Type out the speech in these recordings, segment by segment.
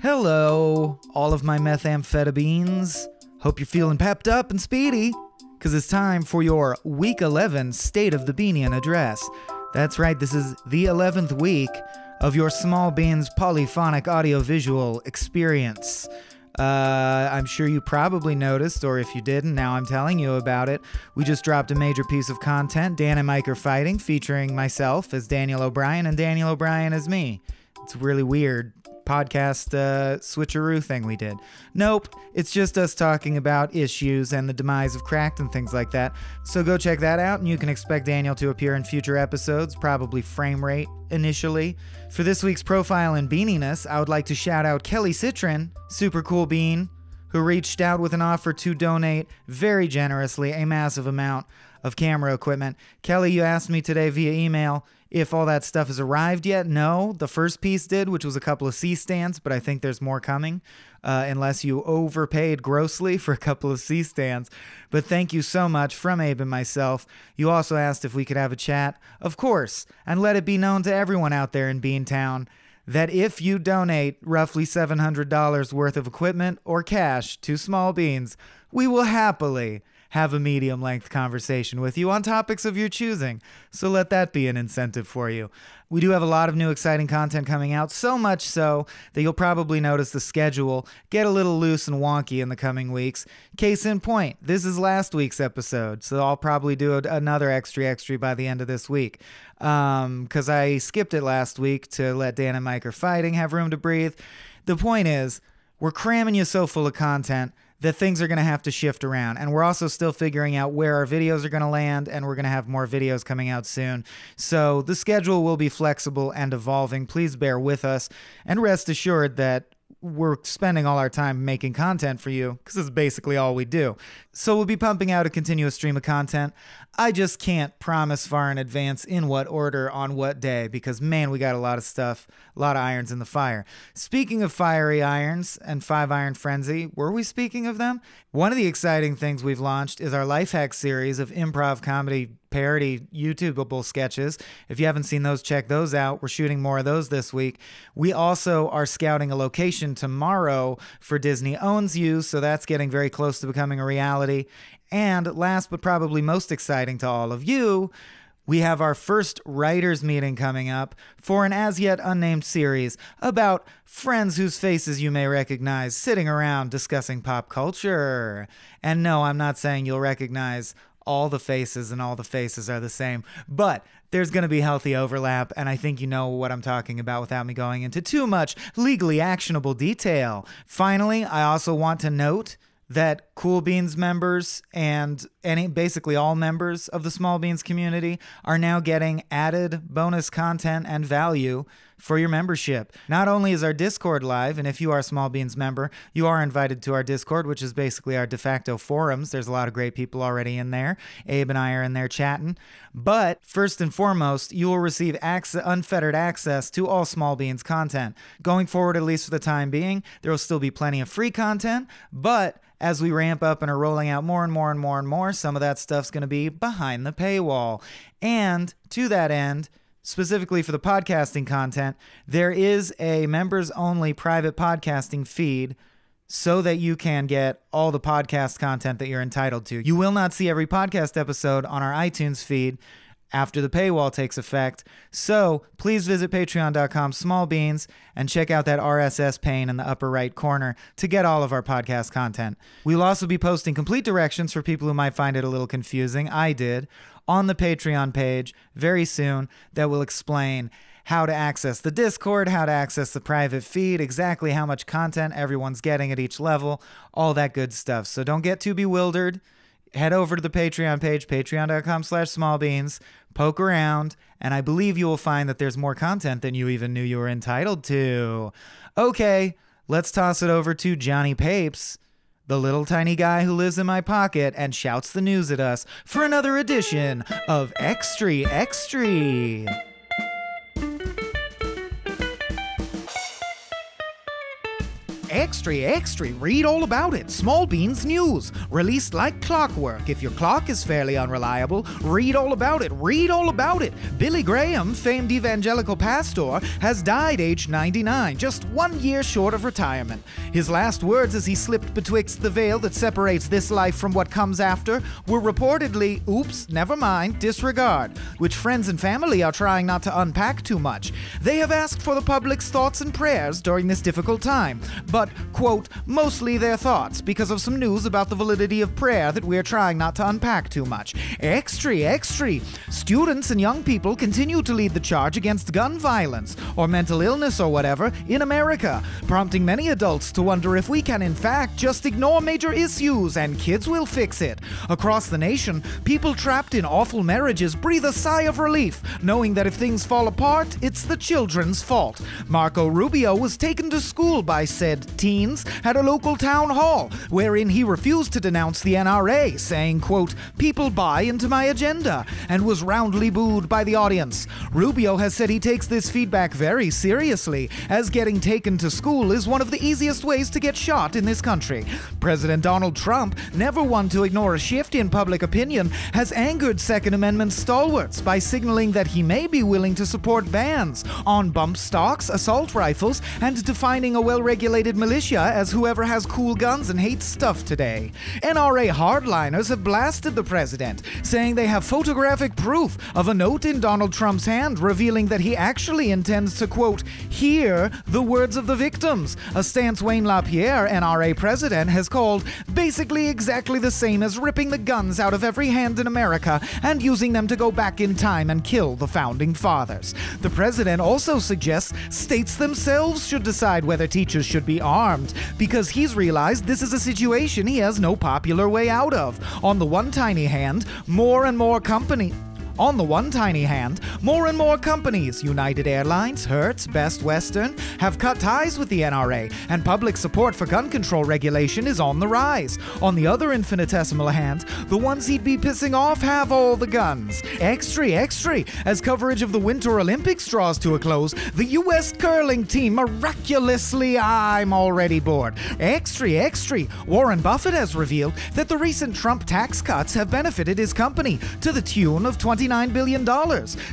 Hello, all of my methamphetamines. Hope you're feeling pepped up and speedy, because it's time for your Week 11 State of the Beanian address. That's right, this is the 11th week of your Small Beans polyphonic audiovisual experience. I'm sure you probably noticed, or if you didn't, now I'm telling you about it. We just dropped a major piece of content, Dan and Mike are fighting, featuring myself as Daniel O'Brien and Daniel O'Brien as me. It's really weird podcast switcheroo thing we did. Nope, it's just us talking about issues and the demise of Cracked and things like that. So go check that out, and you can expect Daniel to appear in future episodes, probably frame rate initially. For this week's profile in beaniness, I would like to shout out Kelly Citron, super cool bean, who reached out with an offer to donate very generously a massive amount of camera equipment. Kelly, you asked me today via email if all that stuff has arrived yet. No, the first piece did, which was a couple of C-stands, but I think there's more coming, unless you overpaid grossly for a couple of C-stands. But thank you so much from Abe and myself. You also asked if we could have a chat. Of course, and let it be known to everyone out there in Beantown that if you donate roughly $700 worth of equipment or cash to Small Beans, we will happily have a medium-length conversation with you on topics of your choosing, so let that be an incentive for you. We do have a lot of new exciting content coming out, so much so that you'll probably notice the schedule get a little loose and wonky in the coming weeks. Case in point, this is last week's episode, so I'll probably do another Extree by the end of this week, because I skipped it last week to let Dan and Mike are fighting have room to breathe. The point is, we're cramming you so full of content that things are going to have to shift around. And we're also still figuring out where our videos are going to land, and we're going to have more videos coming out soon. So the schedule will be flexible and evolving. Please bear with us, and rest assured that we're spending all our time making content for you, because it's basically all we do. So we'll be pumping out a continuous stream of content. I just can't promise far in advance in what order on what day, because man, we got a lot of stuff, a lot of irons in the fire. Speaking of fiery irons and 5-Iron Frenzy, were we speaking of them? One of the exciting things we've launched is our Life Hack series of improv comedy parody YouTubeable sketches. If you haven't seen those, check those out. We're shooting more of those this week. We also are scouting a location tomorrow for Disney Owns You, so that's getting very close to becoming a reality. And last but probably most exciting to all of you, we have our first writers meeting coming up for an as yet unnamed series about friends whose faces you may recognize sitting around discussing pop culture. And no, I'm not saying you'll recognize all the faces and all the faces are the same, but there's going to be healthy overlap, and I think you know what I'm talking about without me going into too much legally actionable detail. Finally, I also want to note that Cool Beans members and basically all members of the Small Beans community are now getting added bonus content and value for your membership. Not only is our Discord live, and if you are a Small Beans member, you are invited to our Discord, which is basically our de facto forums. There's a lot of great people already in there. Abe and I are in there chatting. But first and foremost, you will receive unfettered access to all Small Beans content. Going forward, at least for the time being, there will still be plenty of free content, but as we ramp up and are rolling out more and more and more and more, some of that stuff's going to be behind the paywall. And to that end, specifically for the podcasting content, there is a members-only private podcasting feed so that you can get all the podcast content that you're entitled to. You will not see every podcast episode on our iTunes feed after the paywall takes effect. So please visit patreon.com/smallbeans and check out that RSS pane in the upper right corner to get all of our podcast content. We'll also be posting complete directions for people who might find it a little confusing. I did on the Patreon page very soon that will explain how to access the Discord, how to access the private feed, exactly how much content everyone's getting at each level, all that good stuff. So don't get too bewildered. Head over to the Patreon page, patreon.com/smallbeans, poke around, and I believe you will find that there's more content than you even knew you were entitled to. Okay, let's toss it over to Jonny Papes, the little tiny guy who lives in my pocket and shouts the news at us for another edition of Extree. Extree, read all about it. Small Beans News, released like clockwork. If your clock is fairly unreliable, read all about it. Billy Graham, famed evangelical pastor, has died aged 99, just 1 year short of retirement. His last words as he slipped betwixt the veil that separates this life from what comes after were reportedly, oops, never mind, disregard, which friends and family are trying not to unpack too much. They have asked for the public's thoughts and prayers during this difficult time, but, quote, mostly their thoughts because of some news about the validity of prayer that we're trying not to unpack too much. Extree. Students and young people continue to lead the charge against gun violence, or mental illness or whatever, in America, prompting many adults to wonder if we can in fact just ignore major issues and kids will fix it. Across the nation, people trapped in awful marriages breathe a sigh of relief, knowing that if things fall apart, it's the children's fault. Marco Rubio was taken to school by said teens at a local town hall, wherein he refused to denounce the NRA, saying, quote, people buy into my agenda, and was roundly booed by the audience. Rubio has said he takes this feedback very seriously, as getting taken to school is one of the easiest ways to get shot in this country. President Donald Trump, never one to ignore a shift in public opinion, has angered Second Amendment stalwarts by signaling that he may be willing to support bans on bump stocks, assault rifles, and defining a well-regulated militia as whoever has cool guns and hates stuff today. NRA hardliners have blasted the president, saying they have photographic proof of a note in Donald Trump's hand revealing that he actually intends to, quote, hear the words of the victims, a stance Wayne LaPierre, NRA president, has called basically exactly the same as ripping the guns out of every hand in America and using them to go back in time and kill the founding fathers. The president also suggests states themselves should decide whether teachers should be armed, because he's realized this is a situation he has no popular way out of. On the one tiny hand, more and more companies, United Airlines, Hertz, Best Western, have cut ties with the NRA, and public support for gun control regulation is on the rise. On the other infinitesimal hand, the ones he'd be pissing off have all the guns. Extree, as coverage of the Winter Olympics draws to a close, the U.S. curling team miraculously, I'm already bored. Extree, Warren Buffett has revealed that the recent Trump tax cuts have benefited his company to the tune of $29 billion.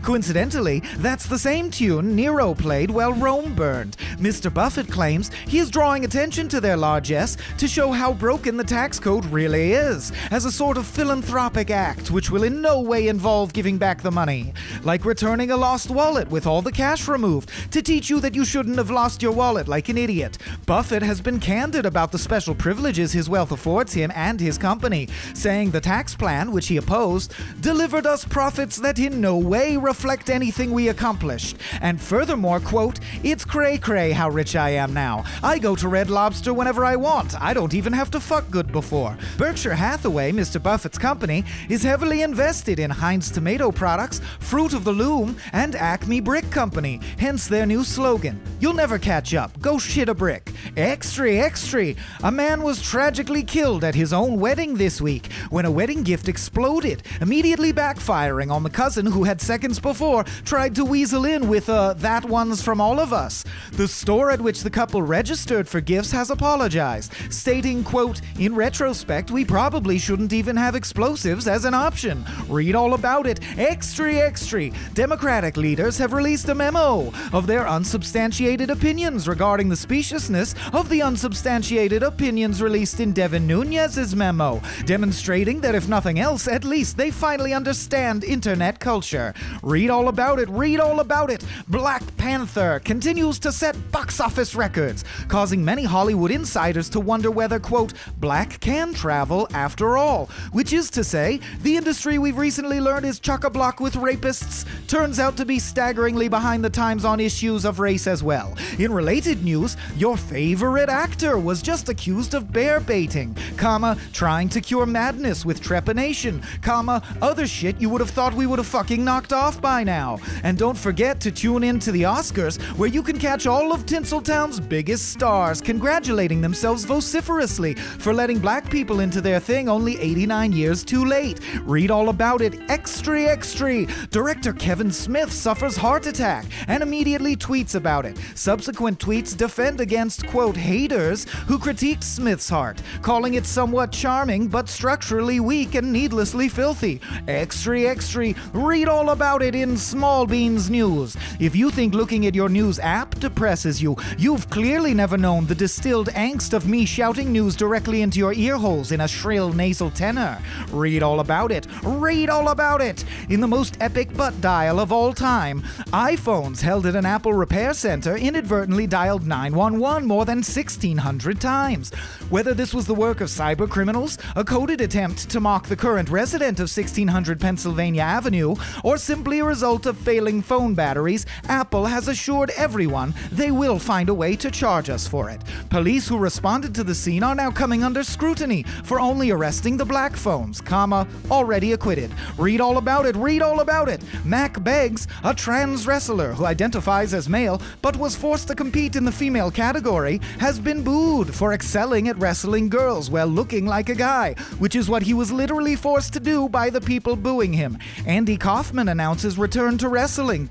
Coincidentally, that's the same tune Nero played while Rome burned. Mr. Buffett claims he is drawing attention to their largesse to show how broken the tax code really is, as a sort of philanthropic act which will in no way involve giving back the money. Like returning a lost wallet with all the cash removed to teach you that you shouldn't have lost your wallet like an idiot. Buffett has been candid about the special privileges his wealth affords him and his company, saying the tax plan, which he opposed, delivered us profits that in no way reflect anything we accomplished. And furthermore, quote, it's cray-cray how rich I am now. I go to Red Lobster whenever I want. I don't even have to fuck good before. Berkshire Hathaway, Mr. Buffett's company, is heavily invested in Heinz tomato products, Fruit of the Loom, and Acme Brick Company, hence their new slogan, you'll never catch up, go shit a brick. Extree, a man was tragically killed at his own wedding this week when a wedding gift exploded, immediately backfiring on the cousin who had seconds before tried to weasel in with that one's from all of us. The store at which the couple registered for gifts has apologized, stating, quote, in retrospect, we probably shouldn't even have explosives as an option. Read all about it. Extree. Democratic leaders have released a memo of their unsubstantiated opinions regarding the speciousness of the unsubstantiated opinions released in Devin Nunes's memo, demonstrating that if nothing else, at least they finally understand internet culture. Read all about it. Black Panther continues to set box office records, causing many Hollywood insiders to wonder whether, quote, black can travel after all. Which is to say, the industry we've recently learned is chock-a-block with rapists turns out to be staggeringly behind the times on issues of race as well. In related news, your favorite actor was just accused of bear baiting, trying to cure madness with trepanation, other shit you would have thought we would have fucking knocked off by now. And don't forget to tune in to the Oscars, where you can catch all of Tinseltown's biggest stars congratulating themselves vociferously for letting black people into their thing only 89 years too late. Read all about it. Extree. Director Kevin Smith suffers heart attack and immediately tweets about it. Subsequent tweets defend against, quote-unquote haters who critiqued Smith's heart, calling it somewhat charming but structurally weak and needlessly filthy. Extree, read all about it in Small Beans News. If you think looking at your news app depresses you, you've clearly never known the distilled angst of me shouting news directly into your ear holes in a shrill nasal tenor. Read all about it. Read all about it. In the most epic butt dial of all time, iPhones held at an Apple repair center inadvertently dialed 911 more than 1,600 times. Whether this was the work of cyber criminals, a coded attempt to mock the current resident of 1600 Pennsylvania Avenue, or simply a result of failing phone batteries, Apple has assured everyone they will find a way to charge us for it. Police who responded to the scene are now coming under scrutiny for only arresting the black phones, already acquitted. Read all about it. Read all about it. Mac Beggs, a trans wrestler who identifies as male but was forced to compete in the female category, has been booed for excelling at wrestling girls while looking like a guy, which is what he was literally forced to do by the people booing him. Andy Kaufman announces return to wrestling,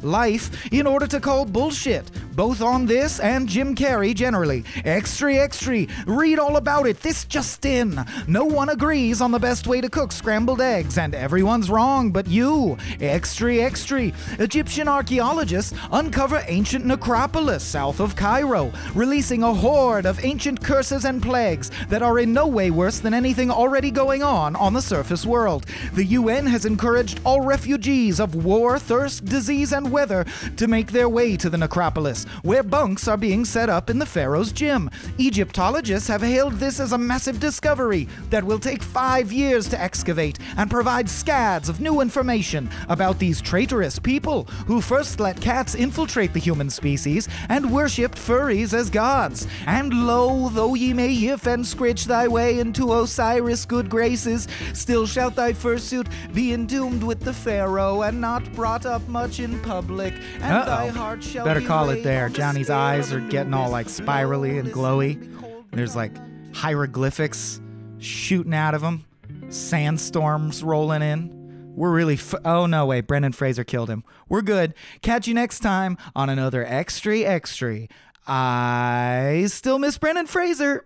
life, in order to call bullshit, both on this and Jim Carrey generally. Extree, read all about it. This just in. No one agrees on the best way to cook scrambled eggs, and everyone's wrong but you. Extree. Egyptian archaeologists uncover ancient necropolis south of Cairo, releasing a horde of ancient curses and plagues that are in no way worse than anything already going on the surface world. The UN has encouraged all refugees of war, thirst, disease, and weather to make their way to the necropolis, where bunks are being set up in the pharaoh's gym. Egyptologists have hailed this as a massive discovery that will take 5 years to excavate and provide scads of new information about these traitorous people who first let cats infiltrate the human species and worshipped furries as gods. And lo, though ye may yiff and scritch thy way into Osiris' good graces, still shalt thy fursuit be entombed with the pharaoh and not brought up much in public. And thy heart shall better be call it laid there. on the Johnny's scale eyes of are getting all like spirally and glowy. There's like hieroglyphics shooting out of them. Sandstorms rolling in. We're really oh no, wait, Brendan Fraser killed him. We're good. Catch you next time on another Extree. I still miss Brendan Fraser.